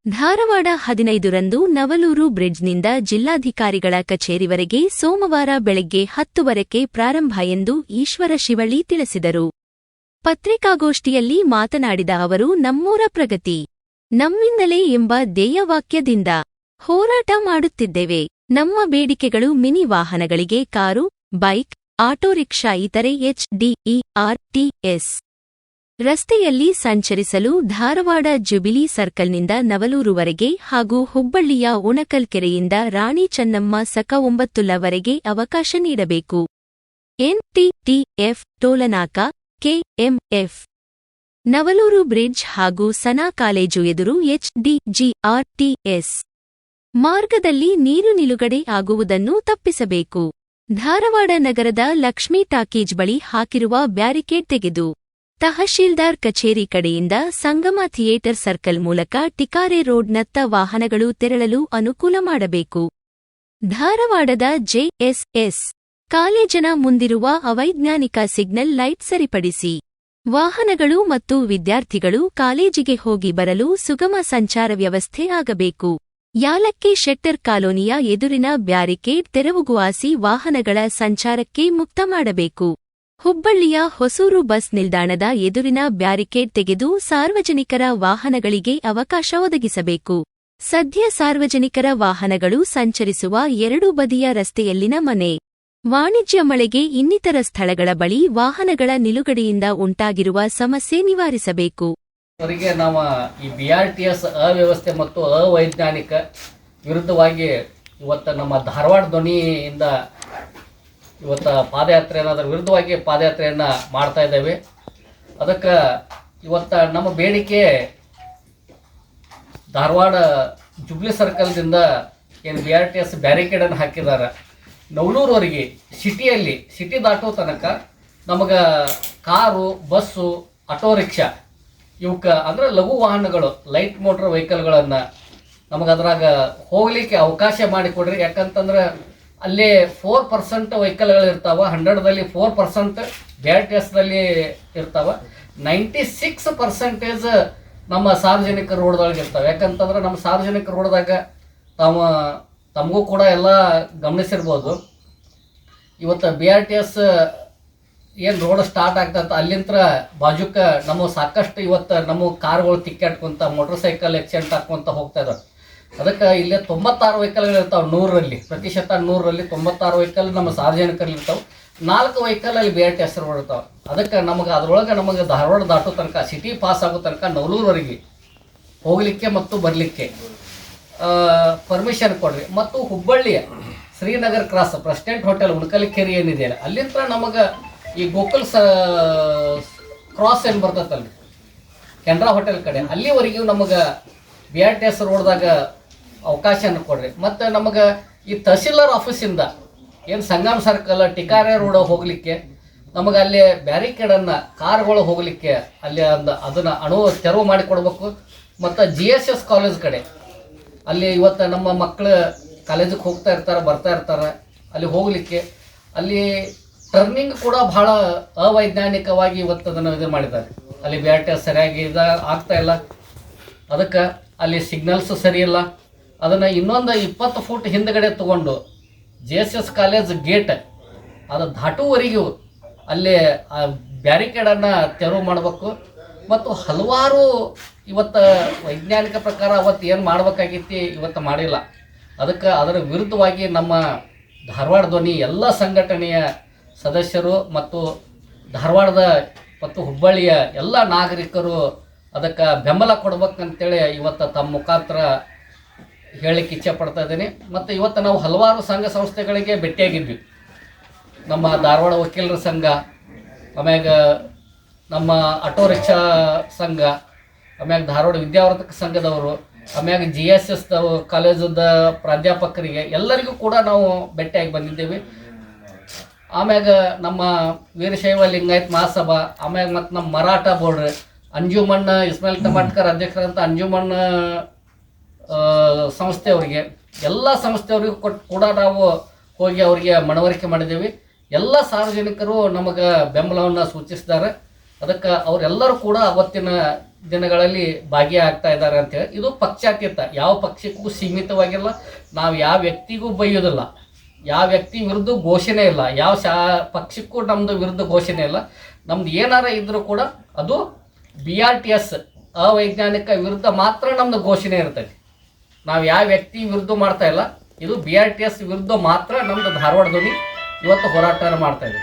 ಧಾರವಾಡ 15ರಂದು ನವಲೂರು ಬ್ರಿಡ್ಜ್ನಿಂದ ಜಿಲ್ಲಾಧಿಕಾರಿಗಳ ಕಚೇರಿವರೆಗೆ ಸೋಮವಾರ ಬೆಳಗ್ಗೆ 10 ಪ್ರಾರಂಭ ಎಂದು ಈಶ್ವರ ಶಿವಳ್ಳಿ ತಿಳಿಸಿದರು. ಪತ್ರಿಕಾಗೋಷ್ಠಿಯಲ್ಲಿ ಮಾತನಾಡಿದ ಅವರು, ನಮ್ಮೂರ ಪ್ರಗತಿ ನಮ್ಮಿಂದಲೇ ಎಂಬ ಧ್ಯೇಯವಾಕ್ಯದಿಂದ ಹೋರಾಟ ಮಾಡುತ್ತಿದ್ದೇವೆ. ನಮ್ಮ ಬೇಡಿಕೆಗಳು ಮಿನಿ ವಾಹನಗಳಿಗೆ ಕಾರು, ಬೈಕ್, ಆಟೋ ರಿಕ್ಷಾ ಇತರೆ HDERTS ರಸ್ತೆಯಲ್ಲಿ ಸಂಚರಿಸಲು ಧಾರವಾಡ ಜುಬಿಲಿ ಸರ್ಕಲ್ನಿಂದ ನವಲೂರುವರೆಗೆ ಹಾಗೂ ಹುಬ್ಬಳ್ಳಿಯ ಉಣಕಲ್ ಕೆರೆಯಿಂದ ರಾಣಿ ಚೆನ್ನಮ್ಮ ಸಕ 9ವರೆಗೆ ಅವಕಾಶ ನೀಡಬೇಕು. NTTF ಟೋಲನಾಕ KMF ನವಲೂರು ಬ್ರಿಡ್ಜ್ ಹಾಗೂ ಸನಾ ಕಾಲೇಜು ಎದುರು HDGRTS ಮಾರ್ಗದಲ್ಲಿ ನೀರು ನಿಲುಗಡೆ ಆಗುವುದನ್ನು ತಪ್ಪಿಸಬೇಕು. ಧಾರವಾಡ ನಗರದ ಲಕ್ಷ್ಮೀ ಟಾಕೀಜ್ ಬಳಿ ಹಾಕಿರುವ ಬ್ಯಾರಿಕೇಡ್ ತೆಗೆದು ತಹಶೀಲ್ದಾರ್ ಕಚೇರಿ ಕಡೆಯಿಂದ ಸಂಗಮ ಥಿಯೇಟರ್ ಸರ್ಕಲ್ ಮೂಲಕ ಟಿಕಾರೆ ರೋಡ್ನತ್ತ ವಾಹನಗಳು ತೆರಳಲು ಅನುಕೂಲ ಮಾಡಬೇಕು. ಧಾರವಾಡದ JSS ಕಾಲೇಜನ ಮುಂದಿರುವ ಅವೈಜ್ಞಾನಿಕ ಸಿಗ್ನಲ್ ಲೈಟ್ ಸರಿಪಡಿಸಿ ವಾಹನಗಳು ಮತ್ತು ವಿದ್ಯಾರ್ಥಿಗಳು ಕಾಲೇಜಿಗೆ ಹೋಗಿ ಬರಲು ಸುಗಮ ಸಂಚಾರ ವ್ಯವಸ್ಥೆ ಆಗಬೇಕು. ಯಾಲಕ್ಕಿ ಶೆಟ್ಟರ್ ಕಾಲೋನಿಯ ಎದುರಿನ ಬ್ಯಾರಿಕೇಡ್ ತೆರವುಗೊಳಿಸಿ ವಾಹನಗಳ ಸಂಚಾರಕ್ಕೆ ಮುಕ್ತ ಮಾಡಬೇಕು. ಹುಬ್ಬಳ್ಳಿಯ ಹೊಸೂರು ಬಸ್ ನಿಲ್ದಾಣದ ಎದುರಿನ ಬ್ಯಾರಿಕೇಡ್ ತೆಗೆದು ಸಾರ್ವಜನಿಕರ ವಾಹನಗಳಿಗೆ ಅವಕಾಶ ಒದಗಿಸಬೇಕು. ಸದ್ಯ ಸಾರ್ವಜನಿಕರ ವಾಹನಗಳು ಸಂಚರಿಸುವ ಎರಡೂ ಬದಿಯ ರಸ್ತೆಯಲ್ಲಿನ ಮನೆ, ವಾಣಿಜ್ಯ ಮಳಿಗೆ ಇನ್ನಿತರ ಸ್ಥಳಗಳ ಬಳಿ ವಾಹನಗಳ ನಿಲುಗಡೆಯಿಂದ ಉಂಟಾಗಿರುವ ಸಮಸ್ಯೆ ನಿವಾರಿಸಬೇಕು. ಅವರಿಗೆ ನಾವು ಈ BRTS ಅವ್ಯವಸ್ಥೆ ಮತ್ತು ಅವೈಜ್ಞಾನಿಕ ವಿರುದ್ಧವಾಗಿ ಇವತ್ತು ನಮ್ಮ ಧಾರವಾಡ ಧ್ವನಿಯಿಂದ ಇವತ್ತು ಪಾದಯಾತ್ರೆ ಅದರ ವಿರುದ್ಧವಾಗಿ ಪಾದಯಾತ್ರೆಯನ್ನು ಮಾಡ್ತಾ ಇದ್ದೇವೆ. ಅದಕ್ಕೆ ಇವತ್ತು ನಮ್ಮ ಬೇಡಿಕೆ ಧಾರವಾಡ ಜುಬ್ಲಿ ಸರ್ಕಲ್ದಿಂದ ಏನು BRTS ಬ್ಯಾರಿಕೇಡನ್ನು ಹಾಕಿದ್ದಾರೆ, ನವಲೂರುವರೆಗೆ ಸಿಟಿ ದಾಟೋ ತನಕ ನಮಗೆ ಕಾರು, ಬಸ್ಸು, ಆಟೋ ರಿಕ್ಷಾ ಇವಕ್ಕೆ ಅಂದರೆ ಲಘು ವಾಹನಗಳು, ಲೈಟ್ ಮೋಟರ್ ವೆಹಿಕಲ್ಗಳನ್ನು ನಮಗೆ ಅದ್ರಾಗ ಹೋಗಲಿಕ್ಕೆ ಅವಕಾಶ ಮಾಡಿಕೊಡ್ರಿ. ಯಾಕಂತಂದ್ರೆ ಅಲ್ಲಿ 4% ವೆಹಿಕಲ್ಗಳು ಇರ್ತಾವೆ, 100ದಲ್ಲಿ 4% BRTSದಲ್ಲಿ ಇರ್ತಾವೆ, 96% ನಮ್ಮ ಸಾರ್ವಜನಿಕ ರೋಡ್ದೊಳಗೆ ಇರ್ತಾವೆ. ಯಾಕಂತಂದ್ರೆ ನಮ್ಮ ಸಾರ್ವಜನಿಕ ರೋಡ್ದಾಗ ತಮಗೂ ಕೂಡ ಎಲ್ಲ ಗಮನಿಸಿರ್ಬೋದು. ಇವತ್ತು BRTS ಏನು ರೋಡ್ ಸ್ಟಾರ್ಟ್ ಆಗ್ತಂತ ಅಲ್ಲಿಂದ ಬಾಜುಕ ನಮ್ಮ ಸಾಕಷ್ಟು ಇವತ್ತು ನಮ್ಮ ಕಾರ್ಗಳು ತಿಕ್ಕಾಡ್ಕೊಂತ, ಮೋಟರ್ ಸೈಕಲ್ ಆಕ್ಸಿಡೆಂಟ್ ಹಾಕ್ಕೊಂತ ಹೋಗ್ತಾ ಇದ್ದಾವೆ. ಅದಕ್ಕೆ ಇಲ್ಲೇ 96 ವೆಹಿಕಲ್ಗಳು ಇರ್ತಾವೆ. 100ರಲ್ಲಿ 96 ವೆಹಿಕಲ್ ನಮ್ಮ ಸಾರ್ವಜನಿಕರಲ್ಲಿ ಇರ್ತಾವೆ, 4 ವೆಹಿಕಲಲ್ಲಿ BRTS ರೋಡ್ ಇರ್ತಾವೆ. ಅದಕ್ಕೆ ಅದರೊಳಗೆ ನಮಗೆ ಧಾರವಾಡ ದಾಟೋ ತನಕ, ಸಿಟಿ ಪಾಸ್ ಆಗೋ ತನಕ ನವಲೂರುವರೆಗೆ ಹೋಗಲಿಕ್ಕೆ ಮತ್ತು ಬರಲಿಕ್ಕೆ ಪರ್ಮಿಷನ್ ಕೊಡ್ರಿ. ಮತ್ತು ಹುಬ್ಬಳ್ಳಿಯ Srinagar cross president hotel Unkal ಕೆರೆ ಏನಿದೆಯಲ್ಲ ಅಲ್ಲಿಂದ ನಮಗೆ ಈ ಗೋಕುಲ್ ಕ್ರಾಸ್ ಏನು ಬರ್ತೈತಲ್ರಿ ಕೆನರಾ ಹೋಟೆಲ್ ಕಡೆ, ಅಲ್ಲಿವರೆಗೂ ನಮಗೆ BRTS ರೋಡ್ದಾಗ ಅವಕಾಶನ ಕೊಡ್ರಿ. ಮತ್ತು ನಮಗೆ ಈ ತಹಶೀಲ್ದಾರ್ ಆಫೀಸಿಂದ ಏನು ಸಂಗಮ ಸರ್ಕಲ್ ಟಿಕಾರೆ ರೋಡ್ ಹೋಗಲಿಕ್ಕೆ ನಮಗೆ ಅಲ್ಲಿ ಬ್ಯಾರಿಕೇಡನ್ನು ಕಾರ್ಗಳು ಹೋಗಲಿಕ್ಕೆ ಅಲ್ಲಿ ಅದನ್ನು ತೆರವು ಮಾಡಿಕೊಡ್ಬೇಕು. ಮತ್ತು GSS ಕಾಲೇಜ್ ಕಡೆ ಅಲ್ಲಿ ಇವತ್ತು ನಮ್ಮ ಮಕ್ಕಳು ಕಾಲೇಜಿಗೆ ಹೋಗ್ತಾ ಇರ್ತಾರೆ, ಬರ್ತಾ ಇರ್ತಾರೆ, ಅಲ್ಲಿ ಹೋಗಲಿಕ್ಕೆ ಅಲ್ಲಿ ಟರ್ನಿಂಗ್ ಕೂಡ ಭಾಳ ಅವೈಜ್ಞಾನಿಕವಾಗಿ ಇವತ್ತು ಅದನ್ನು ಇದು ಮಾಡಿದ್ದಾರೆ. ಅಲ್ಲಿ BRTS ಸರಿಯಾಗಿ ಆಗ್ತಾ ಇಲ್ಲ, ಅದಕ್ಕೆ ಅಲ್ಲಿ ಸಿಗ್ನಲ್ಸ್ ಸರಿ ಇಲ್ಲ. ಅದನ್ನು ಇನ್ನೊಂದು 20 ಫೂಟ್ ಹಿಂದ್ಗಡೆ ತೊಗೊಂಡು JSS ಕಾಲೇಜ್ ಗೇಟ್ ಅದು ದಾಟುವರೆಗೂ ಅಲ್ಲಿ ಬ್ಯಾರಿಕೇಡನ್ನು ತೆರವು ಮಾಡಬೇಕು. ಮತ್ತು ಹಲವಾರು ಇವತ್ತು ವೈಜ್ಞಾನಿಕ ಪ್ರಕಾರ ಅವತ್ತು ಏನು ಮಾಡಬೇಕಾಗಿತ್ತು ಇವತ್ತು ಮಾಡಿಲ್ಲ. ಅದಕ್ಕೆ ಅದರ ವಿರುದ್ಧವಾಗಿ ನಮ್ಮ ಧಾರವಾಡ ಧ್ವನಿ ಎಲ್ಲ ಸಂಘಟನೆಯ ಸದಸ್ಯರು ಮತ್ತು ಧಾರವಾಡದ ಮತ್ತು ಹುಬ್ಬಳ್ಳಿಯ ಎಲ್ಲ ನಾಗರಿಕರು ಅದಕ್ಕೆ ಬೆಂಬಲ ಕೊಡ್ಬೇಕಂತೇಳಿ ಇವತ್ತು ತಮ್ಮ ಮುಖಾಂತರ ಹೇಳಲಿಕ್ಕೆ ಇಚ್ಛೆ ಪಡ್ತಾ ಇದ್ದೀನಿ. ಮತ್ತು ಇವತ್ತು ನಾವು ಹಲವಾರು ಸಂಘ ಸಂಸ್ಥೆಗಳಿಗೆ ಭೇಟಿಯಾಗಿದ್ವಿ. ನಮ್ಮ ಧಾರವಾಡ ವಕೀಲರ ಸಂಘ, ಆಮ್ಯಾಗ ನಮ್ಮ ಆಟೋ ರಿಕ್ಷಾ ಸಂಘ, ಆಮ್ಯಾಗ ಧಾರವಾಡ ವಿದ್ಯಾವರ್ಧಕ ಸಂಘದವರು, ಆಮ್ಯಾಗ GSS ಕಾಲೇಜದ ಪ್ರಾಧ್ಯಾಪಕರಿಗೆ ಎಲ್ಲರಿಗೂ ಕೂಡ ನಾವು ಭೇಟಿಯಾಗಿ ಬಂದಿದ್ದೇವೆ. ಆಮ್ಯಾಗ ನಮ್ಮ ವೀರಶೈವ ಲಿಂಗಾಯತ್ ಮಹಾಸಭಾ, ಆಮ್ಯಾಗ ಮತ್ತು ನಮ್ಮ ಮರಾಠ ಬೋರ್ಡ್, ಅಂಜುಮನ್ ಇಸ್ಮಾಯಿಲ್ ಟಮಾಟ್ಕರ್ ಅಧ್ಯಕ್ಷರಂತ ಅಂಜುಮನ್ ಸಂಸ್ಥೆಯವರಿಗೆ, ಎಲ್ಲ ಸಂಸ್ಥೆಯವರಿಗೂ ಕೂಡ ನಾವು ಹೋಗಿ ಅವರಿಗೆ ಮನವರಿಕೆ ಮಾಡಿದ್ದೇವೆ. ಎಲ್ಲ ಸಾರ್ವಜನಿಕರು ನಮಗೆ ಬೆಂಬಲವನ್ನು ಸೂಚಿಸಿದ್ದಾರೆ. ಅದಕ್ಕೆ ಅವರೆಲ್ಲರೂ ಕೂಡ ಅವತ್ತಿನ ದಿನಗಳಲ್ಲಿ ಭಾಗಿಯಾಗ್ತಾ ಇದ್ದಾರೆ ಅಂತೇಳಿ. ಇದು ಪಕ್ಷಾತೀತ, ಯಾವ ಪಕ್ಷಕ್ಕೂ ಸೀಮಿತವಾಗಿಲ್ಲ. ನಾವು ಯಾವ ವ್ಯಕ್ತಿಗೂ ಬೈಯೋದಿಲ್ಲ, ಯಾವ ವ್ಯಕ್ತಿ ವಿರುದ್ಧ ಘೋಷಣೆ ಇಲ್ಲ, ಯಾವ ಪಕ್ಷಕ್ಕೂ ನಮ್ಮದು ವಿರುದ್ಧ ಘೋಷಣೆ ಇಲ್ಲ. ನಮ್ದು ಏನಾರ ಇದ್ರೂ ಕೂಡ ಅದು BRTS ಅವೈಜ್ಞಾನಿಕ ವಿರುದ್ಧ ಮಾತ್ರ ನಮ್ದು ಘೋಷಣೆ ಇರ್ತೈತಿ. ನಾವು ಯಾವ ವ್ಯಕ್ತಿ ವಿರುದ್ಧ ಮಾಡ್ತಾ ಇಲ್ಲ, ಇದು BRTS ವಿರುದ್ಧ ಮಾತ್ರ ನಮ್ದು ಧಾರವಾಡ ಧ್ವನಿ ಇವತ್ತು ಹೋರಾಟ ಮಾಡ್ತಾ ಇದೆ.